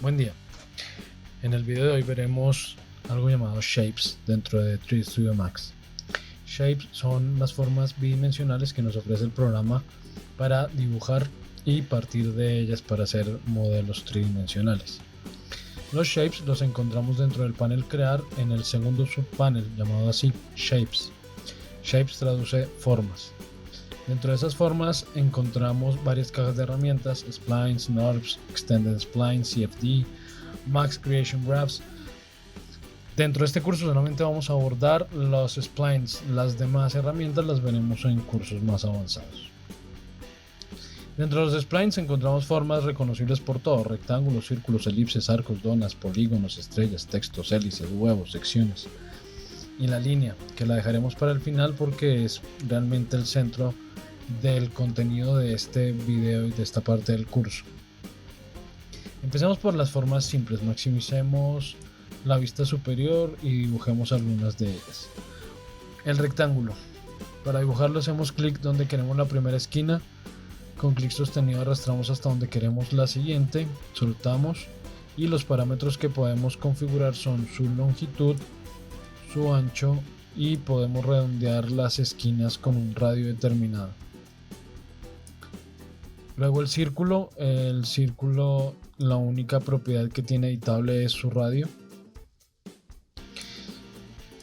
Buen día. En el video de hoy veremos algo llamado shapes dentro de 3ds Studio Max. Shapes son las formas bidimensionales que nos ofrece el programa para dibujar y partir de ellas para hacer modelos tridimensionales. Los shapes los encontramos dentro del panel crear en el segundo subpanel llamado así shapes. Shapes traduce formas. Dentro de esas formas encontramos varias cajas de herramientas, splines, NURBS, Extended Splines, CFD, Max Creation Graphs. Dentro de este curso solamente vamos a abordar los splines, las demás herramientas las veremos en cursos más avanzados. Dentro de los splines encontramos formas reconocibles por todo: rectángulos, círculos, elipses, arcos, donas, polígonos, estrellas, textos, hélices, huevos, secciones. Y la línea, que la dejaremos para el final porque es realmente el centro del contenido de este video y de esta parte del curso. Empecemos por las formas simples. Maximicemos la vista superior y dibujemos algunas de ellas. El rectángulo. Para dibujarlo hacemos clic donde queremos la primera esquina. Con clic sostenido arrastramos hasta donde queremos la siguiente. Soltamos y los parámetros que podemos configurar son su longitud, su ancho y podemos redondear las esquinas con un radio determinado. Luego el círculo, la única propiedad que tiene editable es su radio.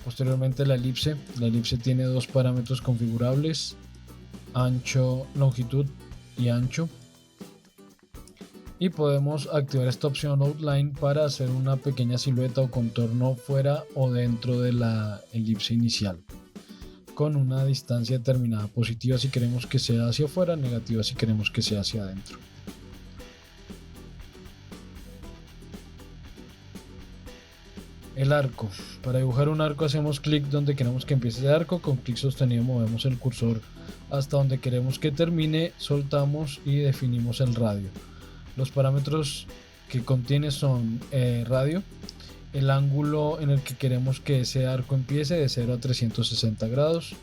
Posteriormente la elipse tiene dos parámetros configurables: ancho, longitud y ancho. Y podemos activar esta opción outline para hacer una pequeña silueta o contorno fuera o dentro de la elipse inicial, con una distancia determinada, positiva si queremos que sea hacia afuera, negativa si queremos que sea hacia adentro. El arco. Para dibujar un arco hacemos clic donde queremos que empiece el arco, con clic sostenido movemos el cursor hasta donde queremos que termine, soltamos y definimos el radio. Los parámetros que contiene son radio, el ángulo en el que queremos que ese arco empiece de 0 a 360 grados,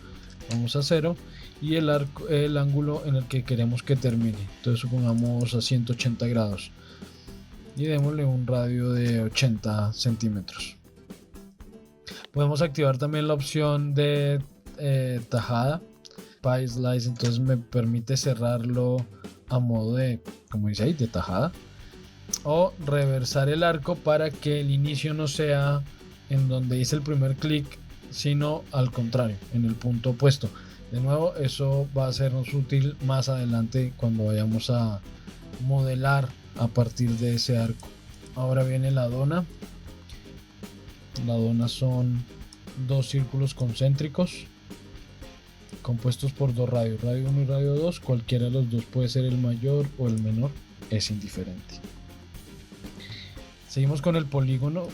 vamos a 0, y el ángulo en el que queremos que termine, entonces supongamos a 180 grados y démosle un radio de 80 centímetros. Podemos activar también la opción de tajada, Pie Slice, entonces me permite cerrarlo a modo de, como dice ahí, de tajada, o reversar el arco para que el inicio no sea en donde hice el primer clic, sino al contrario, en el punto opuesto. De nuevo, eso va a sernos útil más adelante cuando vayamos a modelar a partir de ese arco. Ahora viene la dona. La dona son dos círculos concéntricos compuestos por dos radios, radio 1 y radio 2, cualquiera de los dos puede ser el mayor o el menor, es indiferente. Seguimos con el polígono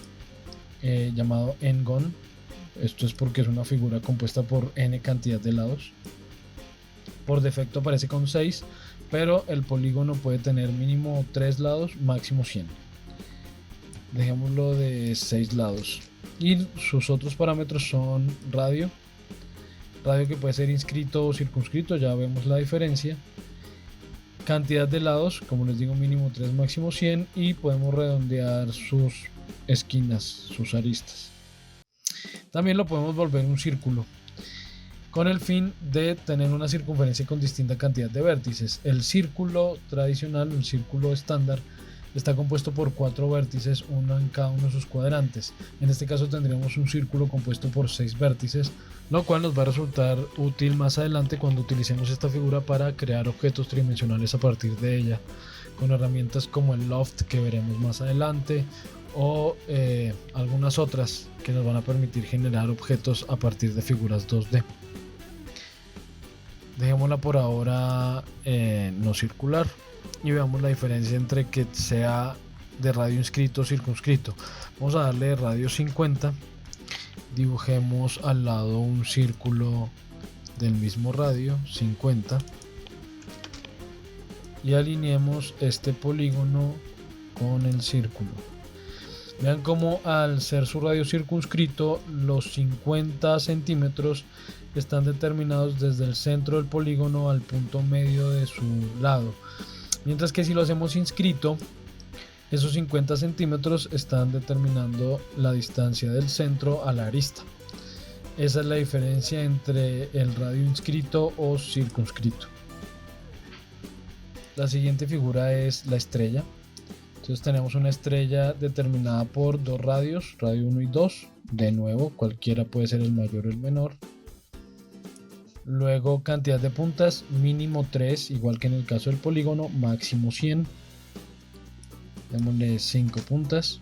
llamado n-gon. Esto es porque es una figura compuesta por n cantidad de lados. Por defecto aparece con 6, pero el polígono puede tener mínimo 3 lados, máximo 100. Dejémoslo de 6 lados. Y sus otros parámetros son radio que puede ser inscrito o circunscrito, ya vemos la diferencia, cantidad de lados, como les digo, mínimo 3, máximo 100, y podemos redondear sus esquinas, sus aristas. También lo podemos volver un círculo con el fin de tener una circunferencia con distinta cantidad de vértices. El círculo tradicional, el círculo estándar, está compuesto por 4 vértices, uno en cada uno de sus cuadrantes. En este caso tendríamos un círculo compuesto por 6 vértices, lo cual nos va a resultar útil más adelante cuando utilicemos esta figura para crear objetos tridimensionales a partir de ella, con herramientas como el Loft, que veremos más adelante, o algunas otras que nos van a permitir generar objetos a partir de figuras 2D. Dejémosla por ahora no circular y veamos la diferencia entre que sea de radio inscrito o circunscrito. Vamos a darle de radio 50, dibujemos al lado un círculo del mismo radio 50 y alineemos este polígono con el círculo. Vean cómo al ser su radio circunscrito, los 50 centímetros están determinados desde el centro del polígono al punto medio de su lado, mientras que si lo hacemos inscrito, Esos 50 centímetros están determinando la distancia del centro a la arista. Esa es la diferencia entre el radio inscrito o circunscrito. La siguiente figura es la estrella. Entonces tenemos una estrella determinada por dos radios, radio 1 y 2. De nuevo, cualquiera puede ser el mayor o el menor. Luego cantidad de puntas, mínimo 3, igual que en el caso del polígono, máximo 100. Démosle 5 puntas.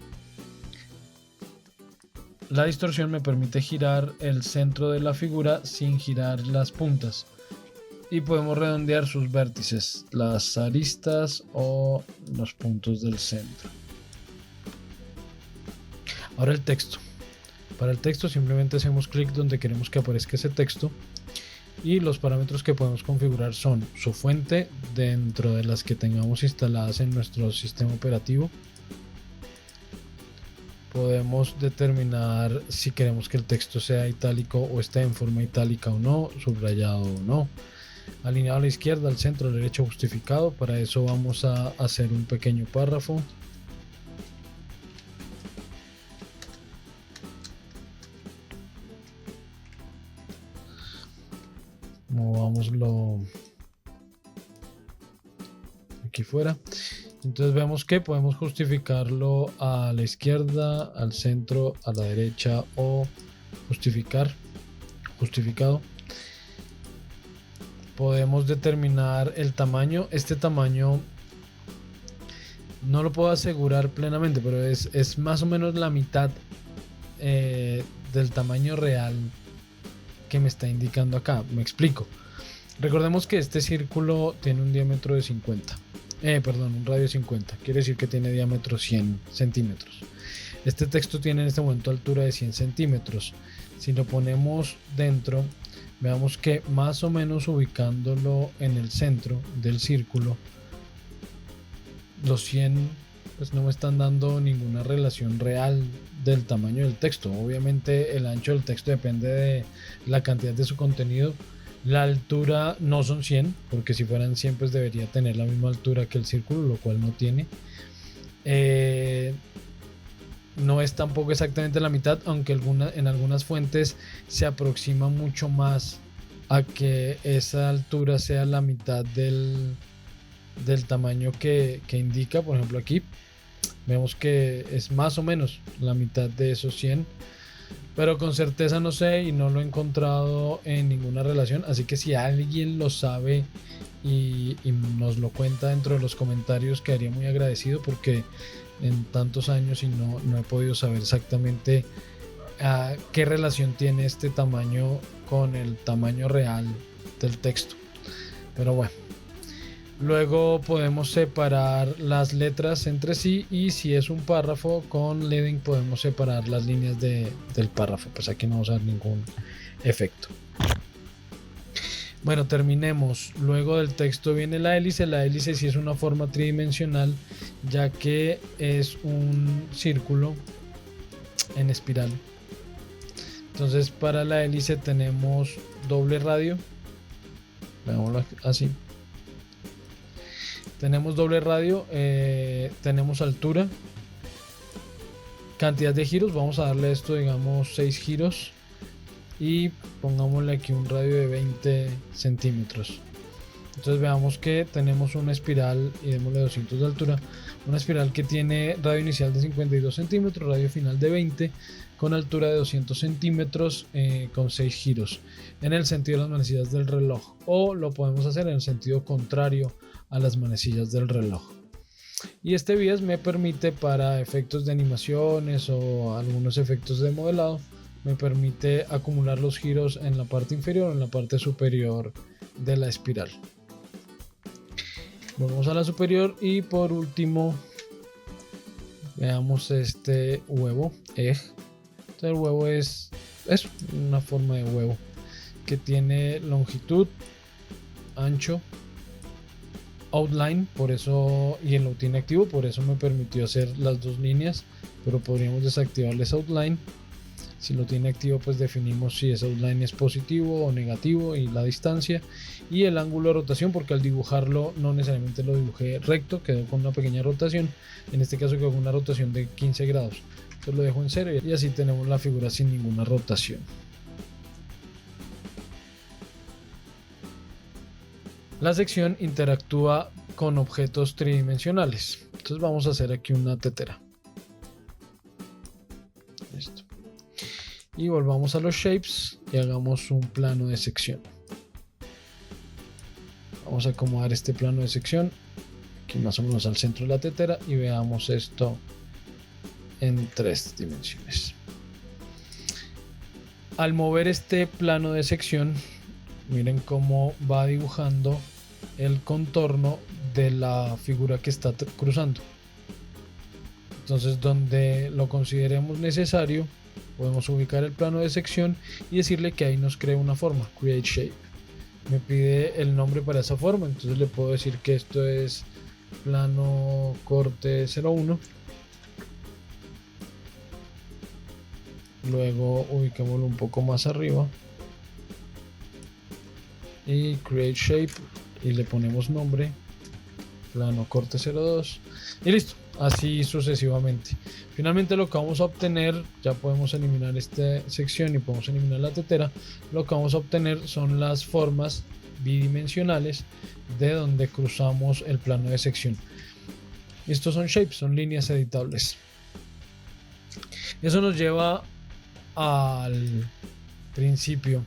La distorsión me permite girar el centro de la figura sin girar las puntas. Y podemos redondear sus vértices, las aristas o los puntos del centro. Ahora el texto. Para el texto simplemente hacemos clic donde queremos que aparezca ese texto. Y los parámetros que podemos configurar son su fuente dentro de las que tengamos instaladas en nuestro sistema operativo. Podemos determinar si queremos que el texto sea itálico o esté en forma itálica o no, subrayado o no, alineado a la izquierda, al centro, a la derecha, justificado. Para eso vamos a hacer un pequeño párrafo. Movámoslo aquí fuera. Entonces vemos que podemos justificarlo a la izquierda, al centro, a la derecha o justificado. Podemos determinar el tamaño. Este tamaño no lo puedo asegurar plenamente, pero es más o menos la mitad del tamaño real que me está indicando acá. Me explico. Recordemos que este círculo tiene un diámetro de 50. Un radio de 50. Quiere decir que tiene diámetro 100 centímetros. Este texto tiene en este momento altura de 100 centímetros. Si lo ponemos dentro, veamos que más o menos ubicándolo en el centro del círculo, los 100 pues no me están dando ninguna relación real del tamaño del texto. Obviamente el ancho del texto depende de la cantidad de su contenido. La altura no son 100, porque si fueran 100 pues debería tener la misma altura que el círculo, lo cual no tiene. No es tampoco exactamente la mitad, aunque en algunas fuentes se aproxima mucho más a que esa altura sea la mitad del tamaño que indica. Por ejemplo, aquí vemos que es más o menos la mitad de esos 100, pero con certeza no sé y no lo he encontrado en ninguna relación. Así que si alguien lo sabe y nos lo cuenta dentro de los comentarios, quedaría muy agradecido, porque en tantos años y no he podido saber exactamente qué relación tiene este tamaño con el tamaño real del texto. Pero bueno, luego podemos separar las letras entre sí, y si es un párrafo con leading podemos separar las líneas del párrafo. Pues aquí no vamos a dar ningún efecto. Bueno, terminemos. Luego del texto viene la hélice. La hélice sí es una forma tridimensional, ya que es un círculo en espiral. Entonces para la hélice tenemos doble radio. Veámoslo así. Tenemos doble radio, tenemos altura, cantidad de giros. Vamos a darle esto, digamos, 6 giros, y pongámosle aquí un radio de 20 centímetros. Entonces veamos que tenemos una espiral, y démosle 200 de altura, una espiral que tiene radio inicial de 52 centímetros, radio final de 20, con altura de 200 centímetros, con 6 giros en el sentido de las manecillas del reloj, o lo podemos hacer en el sentido contrario a las manecillas del reloj. Y este bias me permite, para efectos de animaciones o algunos efectos de modelado, me permite acumular los giros en la parte inferior o en la parte superior de la espiral. Volvemos a la superior, y por último veamos este huevo, egg. El huevo es una forma de huevo que tiene longitud, ancho, outline, por eso, y en lo tiene activo, por eso me permitió hacer las dos líneas, pero podríamos desactivarles outline. Si lo tiene activo, pues definimos si ese outline es positivo o negativo y la distancia y el ángulo de rotación, porque al dibujarlo no necesariamente lo dibujé recto, quedó con una pequeña rotación. En este caso quedó con una rotación de 15 grados. Entonces lo dejo en 0 y así tenemos la figura sin ninguna rotación. La sección interactúa con objetos tridimensionales. Entonces vamos a hacer aquí una tetera. Listo. Y volvamos a los shapes y hagamos un plano de sección. Vamos a acomodar este plano de sección aquí más o menos al centro de la tetera y veamos esto en 3 dimensiones. Al mover este plano de sección, miren cómo va dibujando el contorno de la figura que está cruzando. Entonces, donde lo consideremos necesario, podemos ubicar el plano de sección y decirle que ahí nos cree una forma, create shape. Me pide el nombre para esa forma, entonces le puedo decir que esto es plano corte 01. Luego ubicémoslo un poco más arriba y create shape y le ponemos nombre plano corte 02 y listo, así sucesivamente. Finalmente lo que vamos a obtener, ya podemos eliminar esta sección y podemos eliminar la tetera. Lo que vamos a obtener son las formas bidimensionales de donde cruzamos el plano de sección. Estos son shapes, son líneas editables. Eso nos lleva al principio.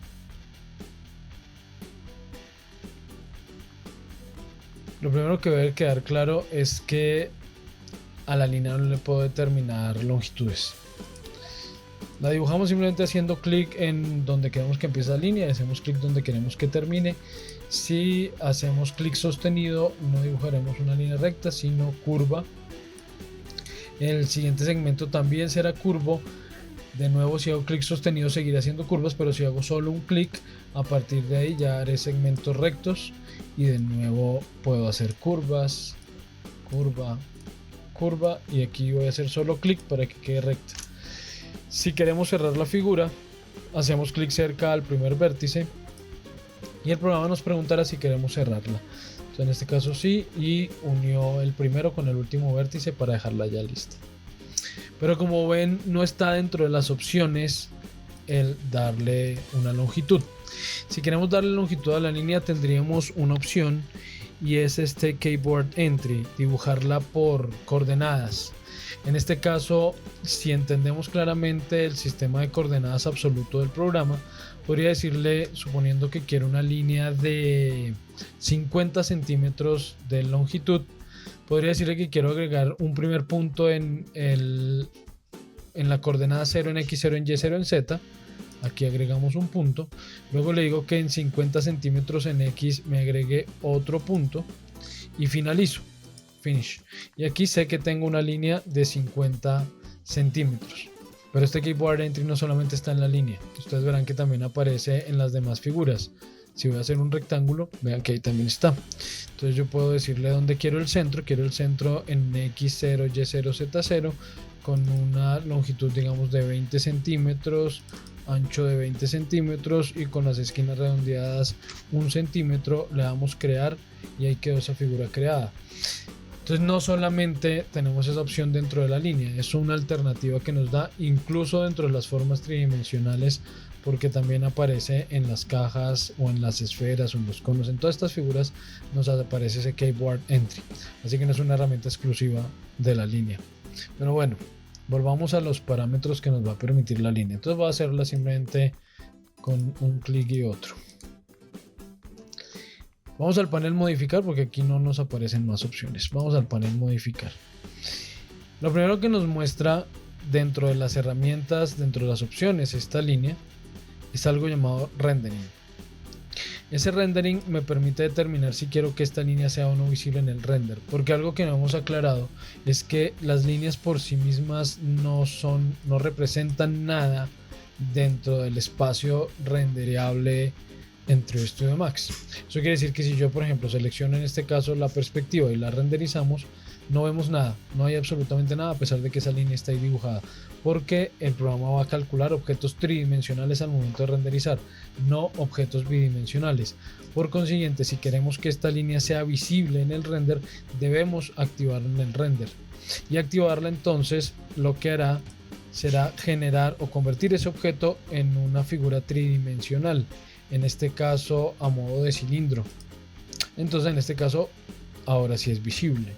Lo primero que debe quedar claro es que a la línea no le puedo determinar longitudes. La dibujamos simplemente haciendo clic en donde queremos que empiece la línea y hacemos clic donde queremos que termine. Si hacemos clic sostenido, no dibujaremos una línea recta, sino curva. El siguiente segmento también será curvo. De nuevo, si hago clic sostenido, seguiré haciendo curvas, pero si hago solo un clic, a partir de ahí ya haré segmentos rectos. Y de nuevo puedo hacer curvas, curva, curva, y aquí voy a hacer solo clic para que quede recta. Si queremos cerrar la figura, hacemos clic cerca al primer vértice y el programa nos preguntará si queremos cerrarla. Entonces, en este caso sí, y unió el primero con el último vértice para dejarla ya lista. Pero como ven, no está dentro de las opciones el darle una longitud. Si queremos darle longitud a la línea, tendríamos una opción y es este keyboard entry, dibujarla por coordenadas. En este caso, si entendemos claramente el sistema de coordenadas absoluto del programa, podría decirle, suponiendo que quiero una línea de 50 centímetros de longitud, podría decirle que quiero agregar un primer punto en la coordenada 0 en X, 0 en Y, 0 en Z. Aquí agregamos un punto. Luego le digo que en 50 centímetros en X me agregue otro punto y finalizo. Finish. Y aquí sé que tengo una línea de 50 centímetros. Pero este keyboard entry no solamente está en la línea. Ustedes verán que también aparece en las demás figuras. Si voy a hacer un rectángulo, vean que ahí también está. Entonces yo puedo decirle dónde quiero el centro. Quiero el centro en X0, Y0, Z0 con una longitud, digamos, de 20 centímetros, ancho de 20 centímetros y con las esquinas redondeadas 1 centímetro. Le damos crear y ahí quedó esa figura creada. Entonces no solamente tenemos esa opción dentro de la línea, es una alternativa que nos da incluso dentro de las formas tridimensionales, porque también aparece en las cajas o en las esferas o en los conos. En todas estas figuras nos aparece ese keyboard entry, así que no es una herramienta exclusiva de la línea. Pero bueno, volvamos a los parámetros que nos va a permitir la línea. Entonces voy a hacerla simplemente con un clic y otro. Vamos al panel modificar porque aquí no nos aparecen más opciones. Vamos al panel modificar. Lo primero que nos muestra dentro de las herramientas, dentro de las opciones, esta línea, es algo llamado rendering. Ese rendering me permite determinar si quiero que esta línea sea o no visible en el render, porque algo que no hemos aclarado es que las líneas por sí mismas no representan nada dentro del espacio rendereable en True Studio Max. Eso quiere decir que si yo, por ejemplo, selecciono en este caso la perspectiva y la renderizamos, no vemos nada, no hay absolutamente nada a pesar de que esa línea está ahí dibujada, porque el programa va a calcular objetos tridimensionales al momento de renderizar, no objetos bidimensionales. Por consiguiente, si queremos que esta línea sea visible en el render, debemos activarla en el render, y activarla entonces lo que hará será generar o convertir ese objeto en una figura tridimensional, en este caso a modo de cilindro. Entonces en este caso ahora sí es visible,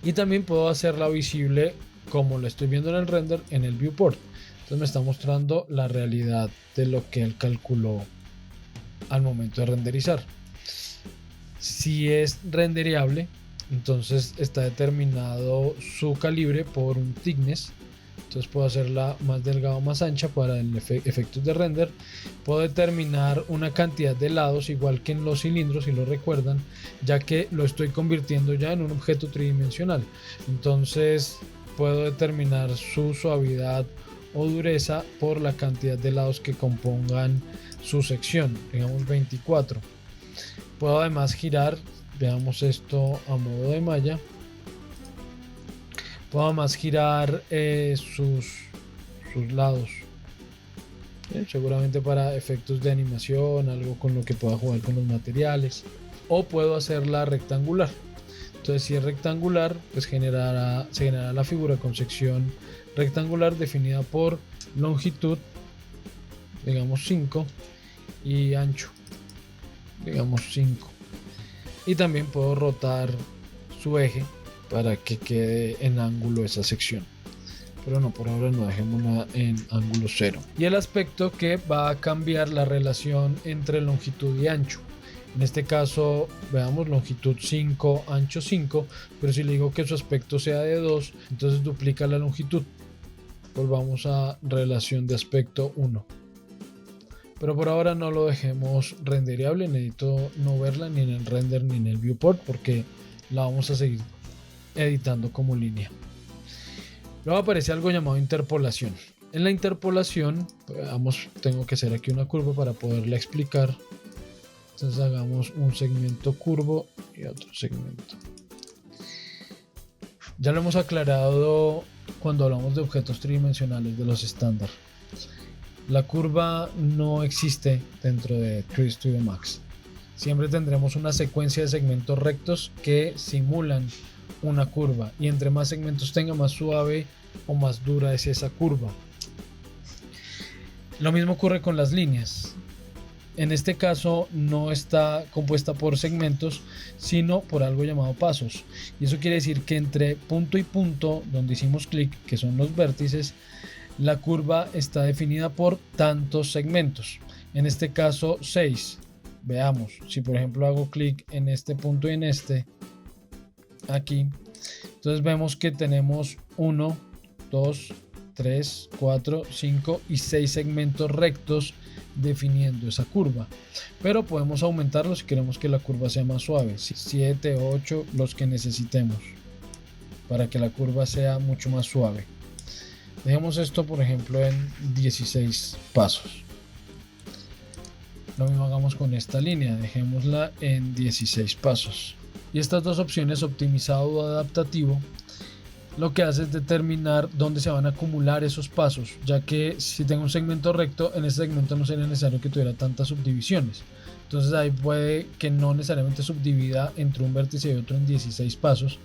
y también puedo hacerla visible como lo estoy viendo en el render en el viewport. Entonces me está mostrando la realidad de lo que él calculó al momento de renderizar. Si es rendereable, entonces está determinado su calibre por un thickness. Entonces puedo hacerla más delgada o más ancha para el efectos de render. Puedo determinar una cantidad de lados igual que en los cilindros, si lo recuerdan, ya que lo estoy convirtiendo ya en un objeto tridimensional. Entonces puedo determinar su suavidad o dureza por la cantidad de lados que compongan su sección, digamos 24. Puedo además girar, veamos esto a modo de malla. Puedo además girar sus lados, seguramente para efectos de animación, algo con lo que pueda jugar con los materiales. O puedo hacerla rectangular. Entonces si es rectangular, pues se generará la figura con sección rectangular definida por longitud, digamos 5, y ancho, digamos 5. Y también puedo rotar su eje para que quede en ángulo esa sección, pero no, por ahora no, dejémosla en ángulo 0. Y el aspecto que va a cambiar la relación entre longitud y ancho. En este caso, veamos longitud 5, ancho 5, pero si le digo que su aspecto sea de 2, entonces duplica la longitud. Volvamos a relación de aspecto 1. Pero por ahora no lo dejemos rendereable, necesito no verla ni en el render ni en el viewport porque la vamos a seguir editando como línea. Luego aparece algo llamado interpolación. En la interpolación, vamos, tengo que hacer aquí una curva para poderla explicar. Entonces hagamos un segmento curvo y otro segmento. Ya lo hemos aclarado cuando hablamos de objetos tridimensionales de los estándar. La curva no existe dentro de 3ds Studio Max. Siempre tendremos una secuencia de segmentos rectos que simulan una curva, y entre más segmentos tenga, más suave o más dura es esa curva. Lo mismo ocurre con las líneas. En este caso no está compuesta por segmentos, sino por algo llamado pasos, y eso quiere decir que entre punto y punto donde hicimos clic, que son los vértices, la curva está definida por tantos segmentos, en este caso 6. Veamos, si por ejemplo hago clic en este punto y en este aquí, entonces vemos que tenemos 1, 2, 3, 4, 5 y 6 segmentos rectos definiendo esa curva, pero podemos aumentarlo si queremos que la curva sea más suave, 7, 8, los que necesitemos para que la curva sea mucho más suave. Dejemos esto por ejemplo en 16 pasos. Lo mismo hagamos con esta línea, dejémosla en 16 pasos. Y estas dos opciones, optimizado o adaptativo, lo que hace es determinar dónde se van a acumular esos pasos, ya que si tengo un segmento recto, en ese segmento no sería necesario que tuviera tantas subdivisiones. Entonces ahí puede que no necesariamente subdivida entre un vértice y otro en 16 pasos,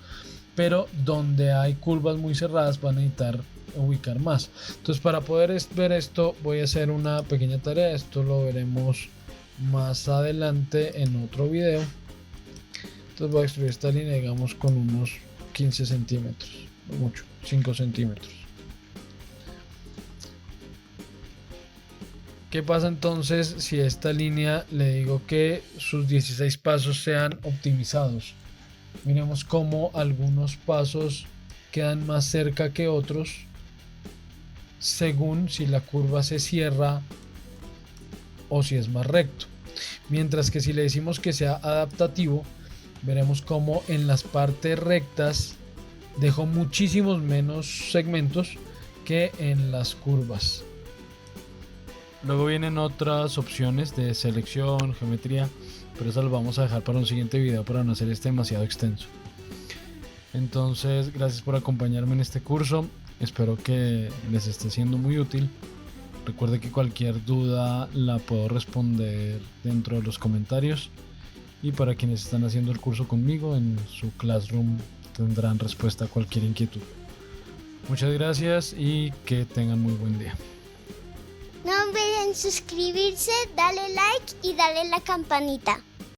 pero donde hay curvas muy cerradas van a necesitar ubicar más. Entonces para poder ver esto voy a hacer una pequeña tarea, esto lo veremos más adelante en otro video. Entonces voy a extruir esta línea, digamos con unos 15 centímetros, no mucho, 5 centímetros. ¿Qué pasa entonces si a esta línea le digo que sus 16 pasos sean optimizados? Miremos cómo algunos pasos quedan más cerca que otros según si la curva se cierra o si es más recto. Mientras que si le decimos que sea adaptativo, veremos cómo en las partes rectas dejo muchísimos menos segmentos que en las curvas. Luego vienen otras opciones de selección, geometría, pero eso lo vamos a dejar para un siguiente video para no hacer este demasiado extenso. Entonces, gracias por acompañarme en este curso. Espero que les esté siendo muy útil. Recuerde que cualquier duda la puedo responder dentro de los comentarios. Y para quienes están haciendo el curso conmigo, en su Classroom tendrán respuesta a cualquier inquietud. Muchas gracias y que tengan muy buen día. No olviden suscribirse, darle like y darle la campanita.